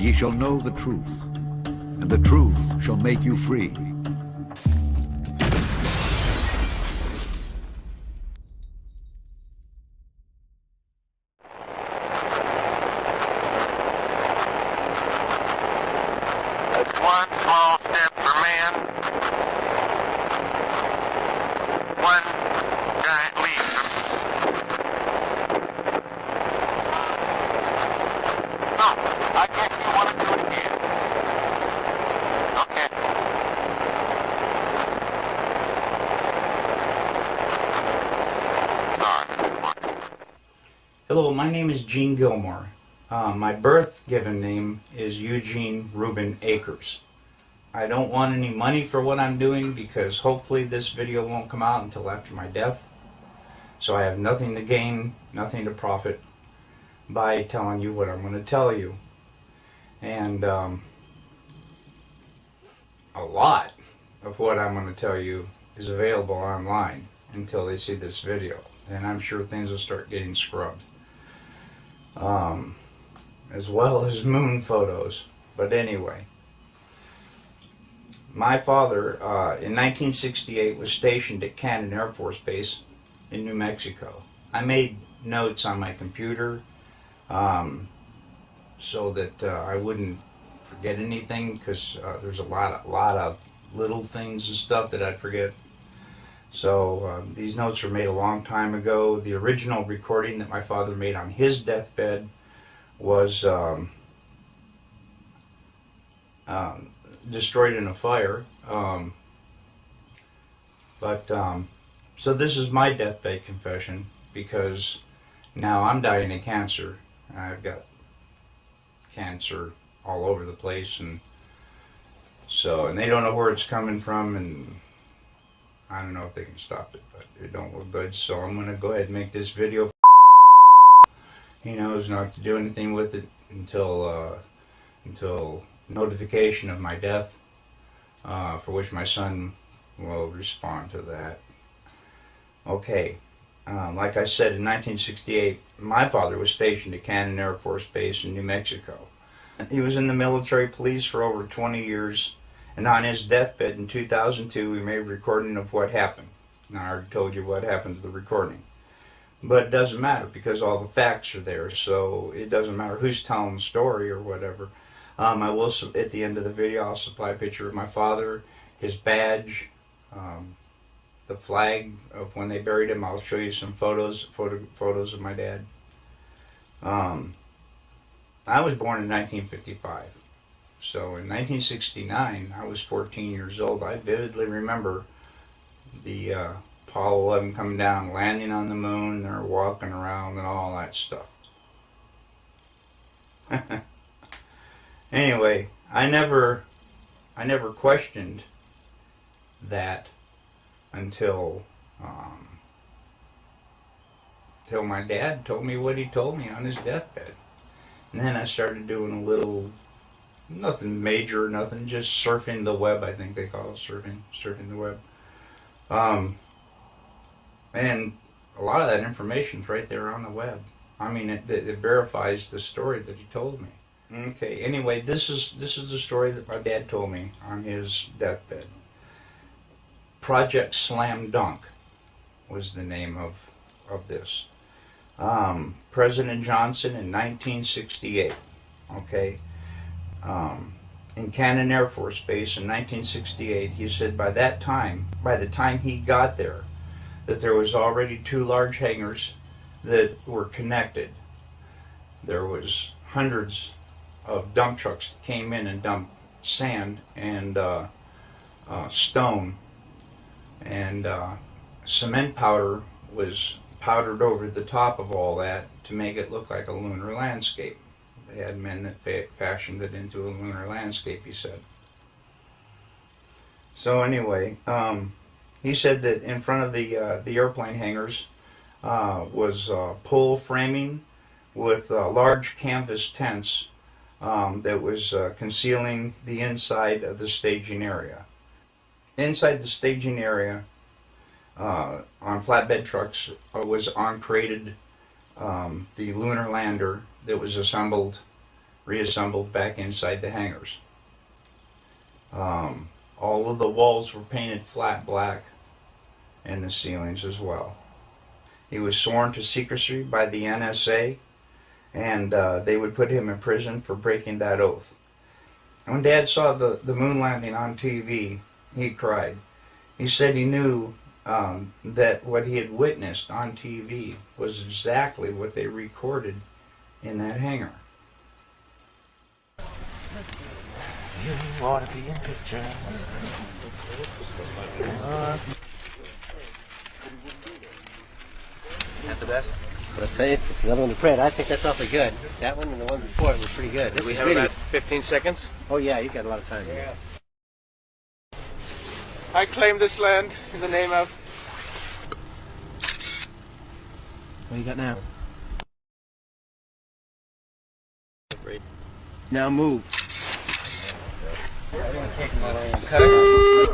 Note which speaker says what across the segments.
Speaker 1: ye shall know the truth, and the truth shall make you free.
Speaker 2: It's one small step for man, one giant leap No, I guess you want to do it again. Okay. Sorry.
Speaker 3: Hello, my name is Gene Gilmore. My birth given name is Eugene Reuben Akers. I don't want any money for what I'm doing because hopefully this video won't come out until after my death. So I have nothing to gain, nothing to profit by telling you what I'm going to tell you. And a lot of what I'm going to tell you is available online until they see this video. And I'm sure things will start getting scrubbed. As well as moon photos. But anyway, my father in 1968 was stationed at Cannon Air Force Base in New Mexico. I made notes on my computer so that I wouldn't forget anything, because there's a lot of little things and stuff that I'd forget. So these notes were made a long time ago. The original recording that my father made on his deathbed was destroyed in a fire. So this is my deathbed confession, because now I'm dying of cancer. I've got cancer all over the place, and they don't know where it's coming from, and I don't know if they can stop it, but it don't look good. So I'm gonna go ahead and make this video. He knows not to do anything with it until notification of my death, for which my son will respond to that. Okay, like I said, in 1968, my father was stationed at Cannon Air Force Base in New Mexico. He was in the military police for over 20 years, and on his deathbed in 2002, we made a recording of what happened. Now, I already told you what happened to the recording. But it doesn't matter, because all the facts are there, so it doesn't matter who's telling the story or whatever. I will, at the end of the video, I'll supply a picture of my father, his badge, the flag of when they buried him. I'll show you some photos of my dad. I was born in 1955. So in 1969, I was 14 years old. I vividly remember the Apollo 11 coming down, landing on the moon, they're walking around and all that stuff. Anyway, I never questioned that until my dad told me what he told me on his deathbed. And then I started doing a little, nothing major, nothing, just surfing the web, I think they call it, surfing the web. And a lot of that information's right there on the web. I mean, it verifies the story that he told me. Okay, anyway, this is the story that my dad told me on his deathbed. Project Slam Dunk was the name of this. President Johnson in 1968, okay? In Cannon Air Force Base in 1968, he said by the time he got there, that there was already 2 large hangars that were connected. There was hundreds of dump trucks that came in and dumped sand and stone, and cement powder was powdered over the top of all that to make it look like a lunar landscape. They had men that fashioned it into a lunar landscape, he said. So anyway, he said that in front of the airplane hangars was pole framing with large canvas tents that was concealing the inside of the staging area. Inside the staging area, on flatbed trucks, was created the lunar lander that was assembled reassembled back inside the hangars. All of the walls were painted flat black, and the ceilings as well. He was sworn to secrecy by the NSA, and they would put him in prison for breaking that oath. When Dad saw the moon landing on TV, he cried. He said he knew that what he had witnessed on TV was exactly what they recorded in that hangar.
Speaker 4: You ought to be in pictures.
Speaker 5: That's the best?
Speaker 4: Let's say it's another one to print. I think that's awfully good. That one and the one before it was pretty good.
Speaker 5: Do we have about 15 seconds?
Speaker 4: Oh yeah, you've got a lot of time. Yeah.
Speaker 5: I claim this land in the name of...
Speaker 4: What do you got now? Now move.
Speaker 5: Cut it.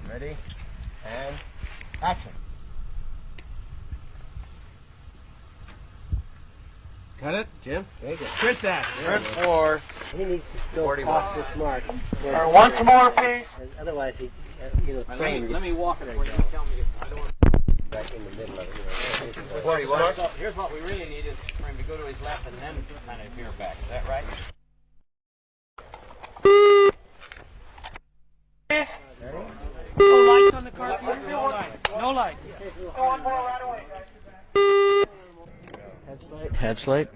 Speaker 4: Ready? And action. Cut it, Jim. Very good.
Speaker 5: Print that. Print 4.
Speaker 4: He needs to still
Speaker 5: 41.
Speaker 4: pop this mark.
Speaker 5: Or once more, please.
Speaker 4: Otherwise, he,
Speaker 5: Let me walk it.
Speaker 4: There you go. Back in the middle of it.
Speaker 5: 41.
Speaker 6: Here's what we really need is for him to go to his left and then kind of veer back. Is that right? No lights on the car. No lights. No lights.
Speaker 4: Head light.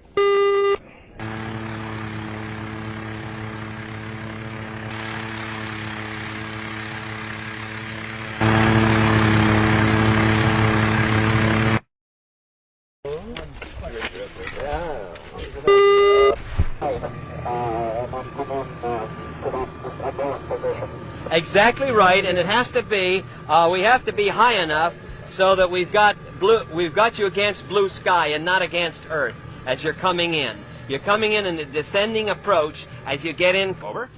Speaker 6: Exactly right, and it has to be. We have to be high enough so that we've got you against blue sky and not against Earth as you're coming in. You're coming in a descending approach as you get in.
Speaker 7: Over.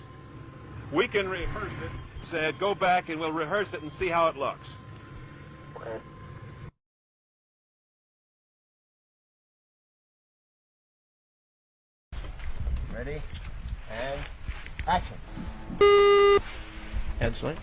Speaker 7: We can rehearse it. Said, go back and we'll rehearse it and see how it looks.
Speaker 4: Ready? And action. Head light.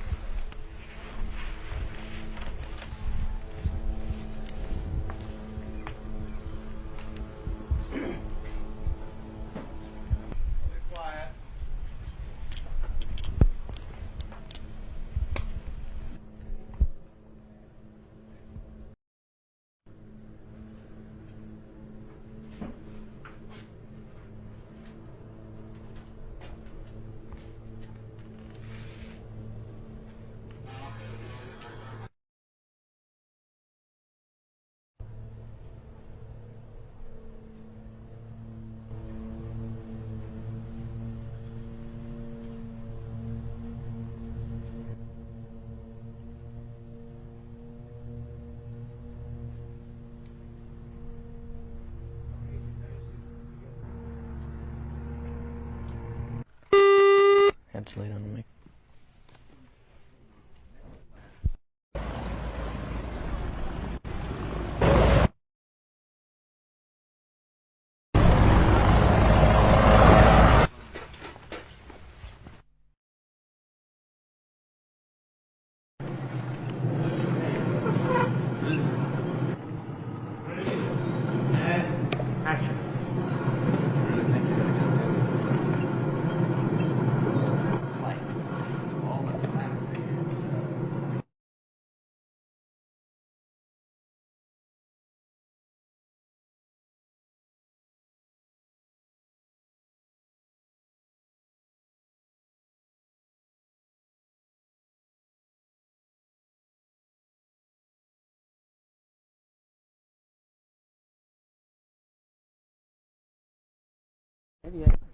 Speaker 4: Head's light on the mic.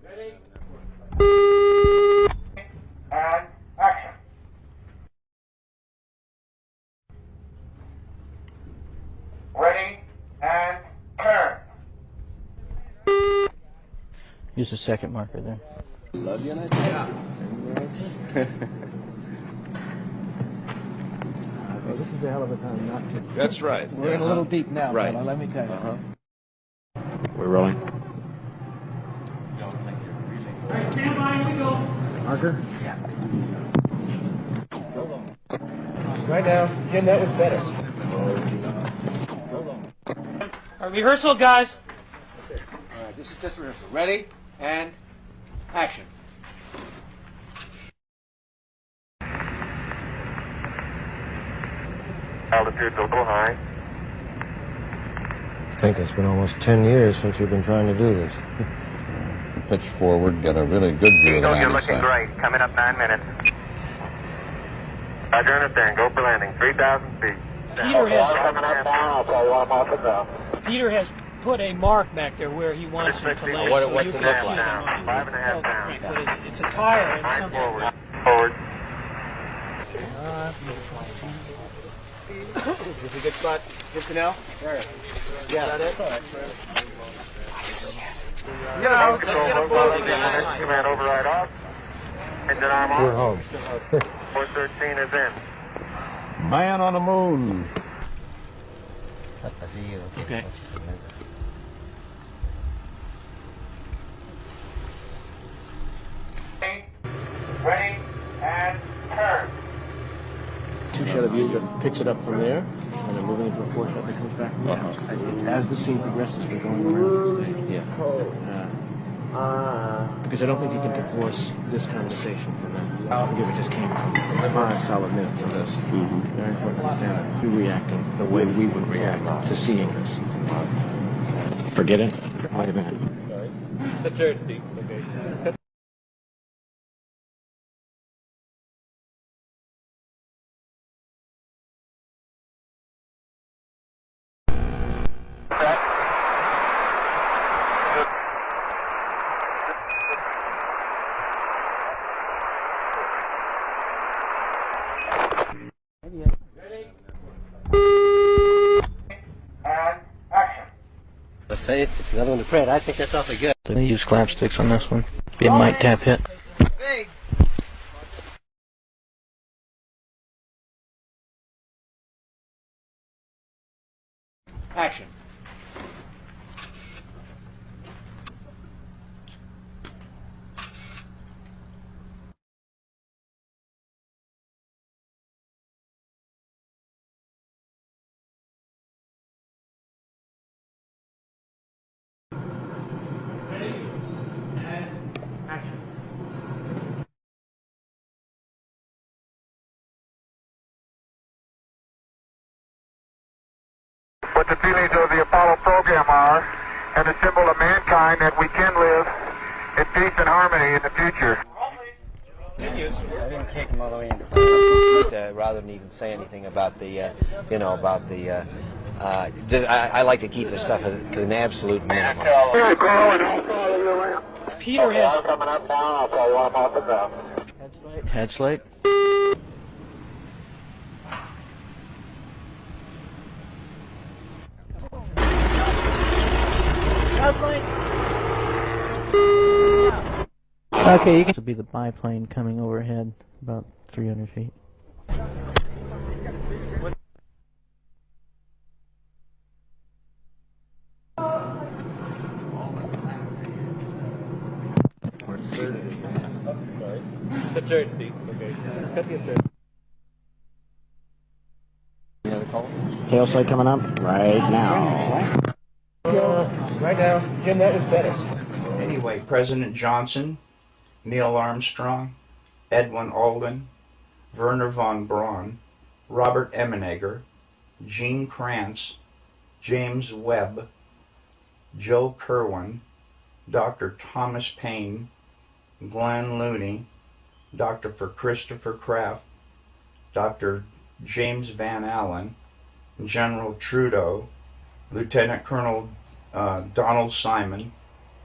Speaker 2: Ready? And action. Ready and turn.
Speaker 4: Use the second marker there.
Speaker 5: Love you, and I
Speaker 8: This is a hell of a time not to.
Speaker 7: That's right.
Speaker 8: We're in a little deep now,
Speaker 7: Right.
Speaker 8: fella, let me tell you.
Speaker 7: We're rolling.
Speaker 8: Marker? Right now, Jim, that was better.
Speaker 5: Rehearsal, guys. All right, this is just rehearsal. Ready and action.
Speaker 2: Altitude's a little high.
Speaker 4: I think it's been almost 10 years since we've been trying to do this.
Speaker 9: Pitch forward, get a really good view of the
Speaker 2: Eagle, you're
Speaker 9: landing
Speaker 2: looking
Speaker 9: site.
Speaker 2: great. Coming up 9 minutes. Roger, understand. Go for landing. 3,000 feet.
Speaker 5: Peter has
Speaker 2: Coming up down. I'll tell you what I'm off the ground.
Speaker 5: Peter has put a mark back there where he wants you to land.
Speaker 2: What's
Speaker 5: so
Speaker 2: it
Speaker 5: you
Speaker 2: look
Speaker 5: can
Speaker 2: like
Speaker 5: see
Speaker 2: now?
Speaker 5: them.
Speaker 2: 5.5 down.
Speaker 5: Right, but it's a tire and
Speaker 2: Right
Speaker 5: something.
Speaker 2: forward. Forward.
Speaker 5: Is a good spot, Mr. Nell? Yeah, that is.
Speaker 2: Yeah, control. Command override off. Engine arm off.
Speaker 4: We're home.
Speaker 2: 413 is in.
Speaker 9: Man on the moon.
Speaker 4: I see you.
Speaker 5: Okay.
Speaker 2: Ready and turn.
Speaker 8: Two-shot of you that picks it up from there, and then moving into a four-shot that comes back from there. As the scene progresses, we're going around the stage. Yeah. Because I don't think you can divorce this conversation from that. I forget it just came from 5 solid minutes of this. Very important to understand you reacting the way we would react to seeing this. Forget it. Might have been.
Speaker 5: The third thing. Okay.
Speaker 2: And action.
Speaker 4: Let's say it's another one to Fred. I think that's awfully good.
Speaker 8: They use clapsticks on this one. Be a mic tap hit.
Speaker 5: Action.
Speaker 2: What the feelings of the Apollo program are, and the symbol of mankind that we can live in peace and harmony in the future.
Speaker 4: I didn't take him all the way into rather than even say anything about the, I like to keep this stuff to an absolute minimum.
Speaker 5: Peter has
Speaker 2: Coming up down, I'll tell you what I'm off the ground.
Speaker 8: Head slate. Okay, you can. This will be the biplane coming overhead, about 300 feet.
Speaker 5: the third thing. Okay. Cut the third.
Speaker 4: Any other calls?
Speaker 8: Tail slate coming up right now. Right now, Jim, that was better.
Speaker 3: Anyway, President Johnson, Neil Armstrong, Edwin Aldrin, Werner von Braun, Robert Emenegger, Gene Kranz, James Webb, Joe Kerwin, Dr. Thomas Paine, Glenn Looney, Dr. Christopher Kraft, Dr. James Van Allen, General Trudeau, Lieutenant Colonel Donald Simon,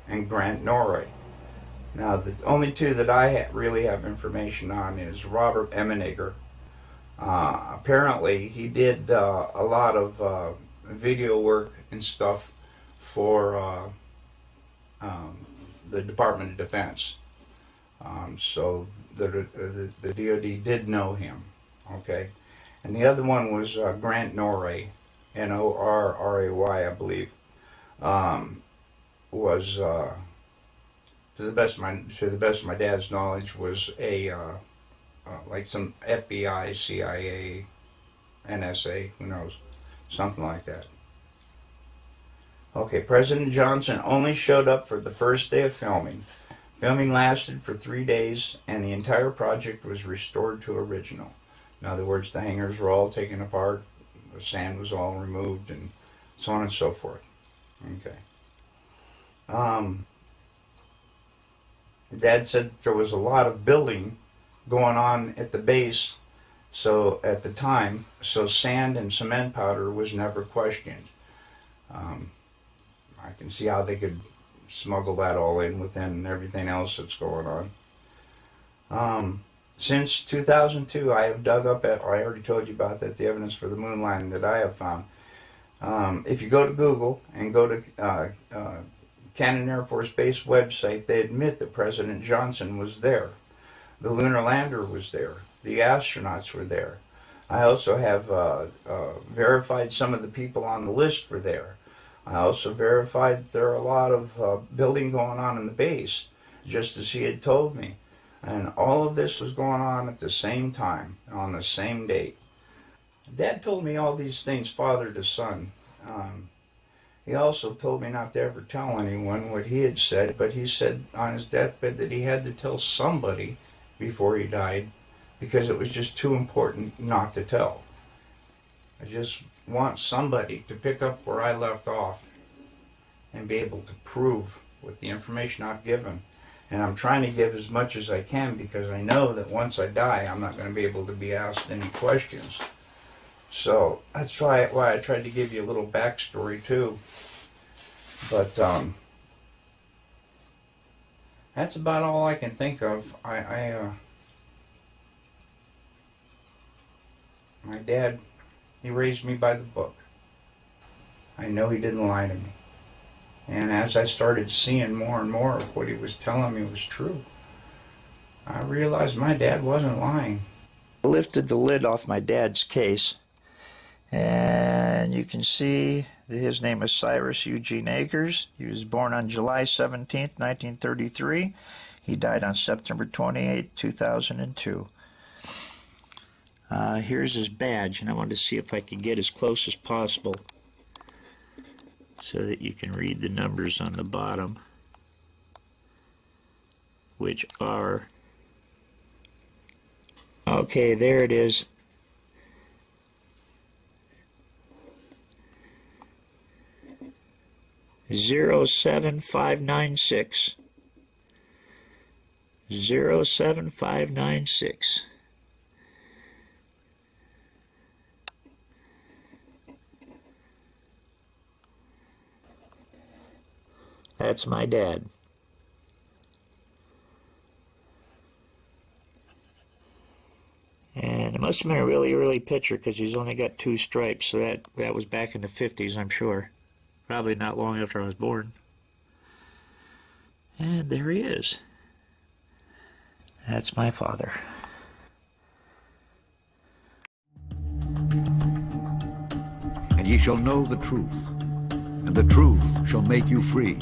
Speaker 3: and Grant Norrie. Now, the only two that I really have information on is Robert Emenegger. Apparently, he did a lot of video work and stuff for the Department of Defense. So the DoD did know him, okay? And the other one was Grant Norray, Norray, I believe, was to the best of my dad's knowledge, was a like some FBI, CIA, NSA, who knows, something like that. Okay, President Johnson only showed up for the first day of filming. Filming lasted for 3 days, and the entire project was restored to original. In other words, the hangars were all taken apart, the sand was all removed, and so on and so forth. Okay. Dad said there was a lot of building going on at the base, so at the time, so sand and cement powder was never questioned. I can see how they could smuggle that all in within everything else that's going on. Since 2002, I have dug up, I already told you about that, the evidence for the moon landing that I have found. If you go to Google and go to Cannon Air Force Base website, they admit that President Johnson was there. The lunar lander was there. The astronauts were there. I also have verified some of the people on the list were there. I also verified there are a lot of building going on in the base, just as he had told me. And all of this was going on at the same time, on the same date. Dad told me all these things father to son. He also told me not to ever tell anyone what he had said, but he said on his deathbed that he had to tell somebody before he died because it was just too important not to tell. I just want somebody to pick up where I left off and be able to prove with the information I've given. And I'm trying to give as much as I can because I know that once I die, I'm not going to be able to be asked any questions. So that's why I tried to give you a little backstory too. But that's about all I can think of. My dad, he raised me by the book. I know he didn't lie to me. And as I started seeing more and more of what he was telling me was true, I realized my dad wasn't lying. I lifted the lid off my dad's case, and you can see that his name is Cyrus Eugene Akers. He was born on July 17th, 1933. He died on September 28th, 2002. Here's his badge, and I wanted to see if I could get as close as possible so that you can read the numbers on the bottom, which are, okay, there it is. (07596). 07596. That's my dad. And it must have been a really early picture because he's only got 2 stripes, so that was back in the 50s, I'm sure. Probably not long after I was born. And there he is. That's my father.
Speaker 1: And ye shall know the truth, and the truth shall make you free.